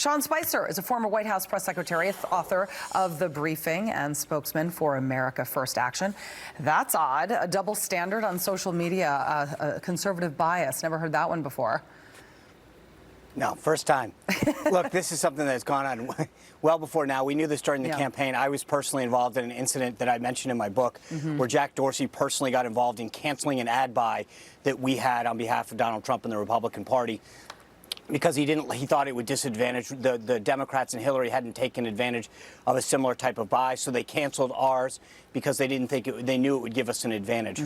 Sean Spicer is a former White House press secretary, author of The Briefing, and spokesman for America First Action. That's odd. A double standard on social media, a conservative bias. Never heard that one before. No, first time. Look, this is something that's gone on well before now. We knew this during the campaign. I was personally involved in an incident that I mentioned in my book where Jack Dorsey personally got involved in canceling an ad buy that we had on behalf of Donald Trump and the Republican Party, because he thought it would disadvantage the Democrats, and Hillary hadn't taken advantage of a similar type of buy, so they canceled ours because they didn't think they knew it would give us an advantage.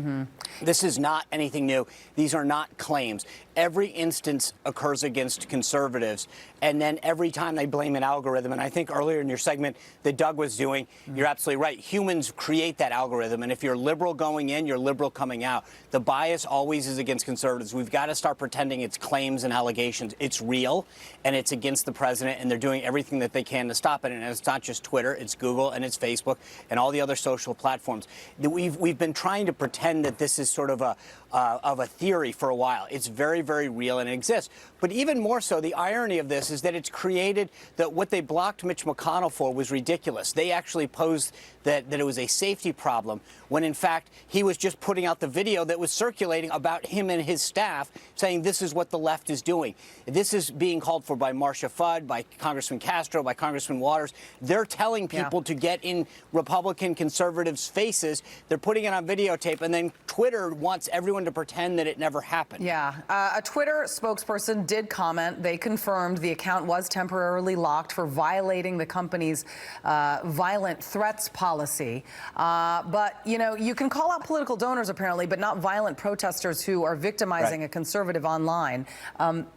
This is not anything new. These are not claims. Every instance occurs against conservatives, and then every time they blame an algorithm. And I think earlier in your segment that Doug was doing, you're absolutely right. Humans create that algorithm, and if you're liberal going in, you're liberal coming out. The bias always is against conservatives. We've got to start pretending it's claims and allegations. It's real, and it's against the president, and they're doing everything that they can to stop it. And it's not just Twitter, it's Google and it's Facebook and all the other social platforms. We've been trying to pretend that this is sort of a theory for a while. It's very, very real, and it exists. But even more so, the irony of this is that it's created that what they blocked Mitch McConnell for was ridiculous. They actually posed that it was a safety problem, when in fact he was just putting out the video that was circulating about him and his staff, saying this is what the left is doing. This is being called for by Marcia Fudd, by Congressman Castro, by Congressman Waters. They're telling people to get in Republican conservatives' faces. They're putting it on videotape, and then Twitter wants everyone to pretend that it never happened. Yeah. A Twitter spokesperson did comment. They confirmed the account was temporarily locked for violating the company's violent threats policy. But, you know, you can call out political donors, apparently, but not violent protesters who are victimizing a conservative online.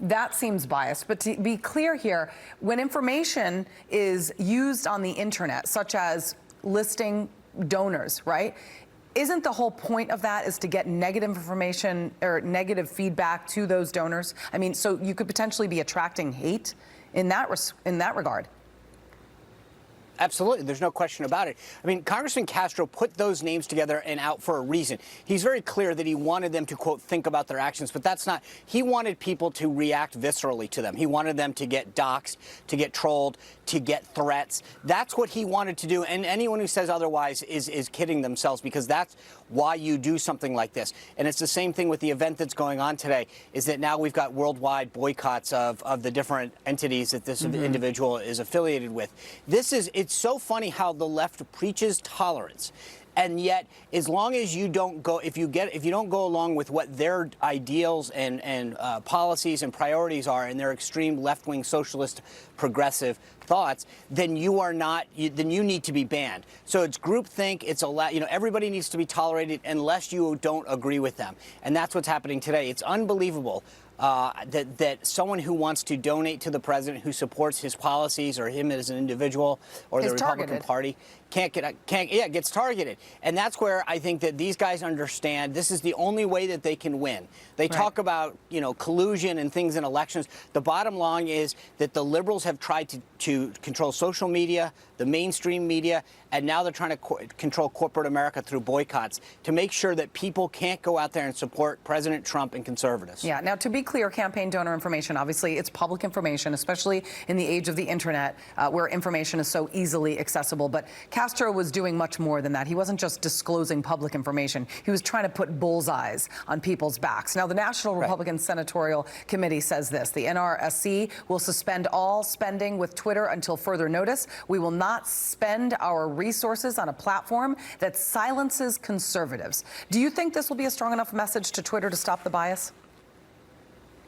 That seems biased. But to be clear here, when information is used on the internet, such as listing donors, right? Isn't the whole point of that is to get negative information or negative feedback to those donors? I mean, so you could potentially be attracting hate in that regard. Absolutely. There's no question about it. I mean, Congressman Castro put those names together and out for a reason. He's very clear that he wanted them to, quote, think about their actions, but that's not. He wanted people to react viscerally to them. He wanted them to get doxxed, to get trolled, to get threats. That's what he wanted to do. And anyone who says otherwise is kidding themselves, because that's why you do something like this. And it's the same thing with the event that's going on today, is that now we've got worldwide boycotts of the different entities that this individual is affiliated with. It's so funny how the left preaches tolerance, and yet as long as you don't go, if you don't go along with what their ideals and policies and priorities are, and their extreme left-wing socialist progressive thoughts, then you are not. Then you need to be banned. So it's groupthink. It's everybody needs to be tolerated unless you don't agree with them, and that's what's happening today. It's unbelievable. That someone who wants to donate to the president, who supports his policies or him as an individual or the Republican Party, gets targeted. And that's where I think that these guys understand this is the only way that they can win. They talk about, collusion and things in elections. The bottom line is that the liberals have tried to control social media, the mainstream media, and now they're trying to control corporate America through boycotts to make sure that people can't go out there and support President Trump and conservatives. Yeah. Now, to be clear, campaign donor information, obviously, it's public information, especially in the age of the internet, where information is so easily accessible. But Castro was doing much more than that. He wasn't just disclosing public information. He was trying to put bullseyes on people's backs. Now, the National Republican Senatorial Committee says this: the NRSC will suspend all spending with Twitter until further notice. We will not spend our resources on a platform that silences conservatives. Do you think this will be a strong enough message to Twitter to stop the bias?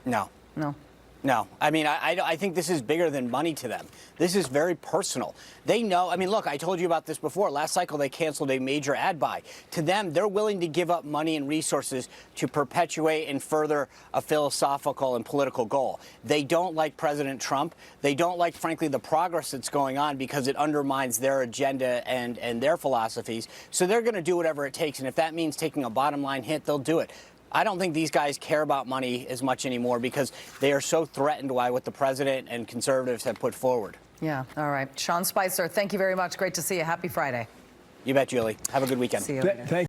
No. No. No. I mean, I think this is bigger than money to them. This is very personal. They know. I mean, look, I told you about this before. Last cycle, they canceled a major ad buy. To them, they're willing to give up money and resources to perpetuate and further a philosophical and political goal. They don't like President Trump. They don't like, frankly, the progress that's going on, because it undermines their agenda and their philosophies. So they're going to do whatever it takes. And if that means taking a bottom line hit, they'll do it. I don't think these guys care about money as much anymore, because they are so threatened by what the president and conservatives have put forward. Yeah. All right. Sean Spicer, thank you very much. Great to see you. Happy Friday. You bet, Julie. Have a good weekend. See you later.